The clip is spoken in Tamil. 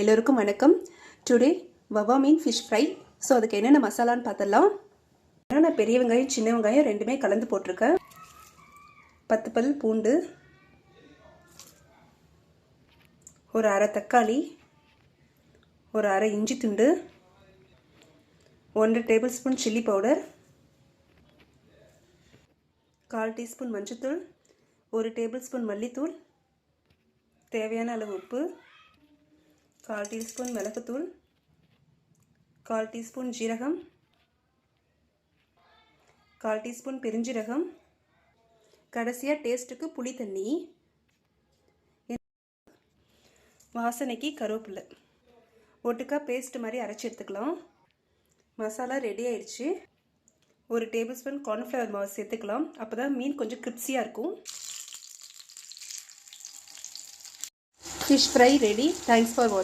எல்லோருக்கும் வணக்கம். டுடே வவா மீன் ஃபிஷ் ஃப்ரை. ஸோ அதுக்கு என்னென்ன மசாலான்னு பார்த்துடலாம். நான் பெரிய வெங்காயம் சின்ன வெங்காயம் ரெண்டுமே கலந்து போட்டிருக்கேன். 10 பல் பூண்டு, ஒரு அரை தக்காளி, ஒரு அரை இஞ்சி துண்டு, 1 table spoon chilli powder, 1/4 teaspoon மஞ்சள்தூள், 1 டேபிள் ஸ்பூன் மல்லித்தூள், தேவையான அளவு உப்பு, 1/4 டீஸ்பூன் மிளகுத்தூள், 1/4 டீஸ்பூன் ஜீரகம், 1/4 டீஸ்பூன் பெருஞ்சீரகம், கடைசியாக டேஸ்ட்டுக்கு புளி தண்ணி, வாசனைக்கு கருவேப்பிலை, ஒட்டுக்கா பேஸ்ட் மாதிரி அரைச்சி எடுத்துக்கலாம். மசாலா ரெடி ஆயிடுச்சு. 1 டேபிள் ஸ்பூன் கார்ன்ஃப்ளவர் மாவு சேர்த்துக்கலாம். அப்போ தான் மீன் கொஞ்சம் கிரிப்ஸியாக இருக்கும். Fish fry ready. Thanks for வாட்சிங்.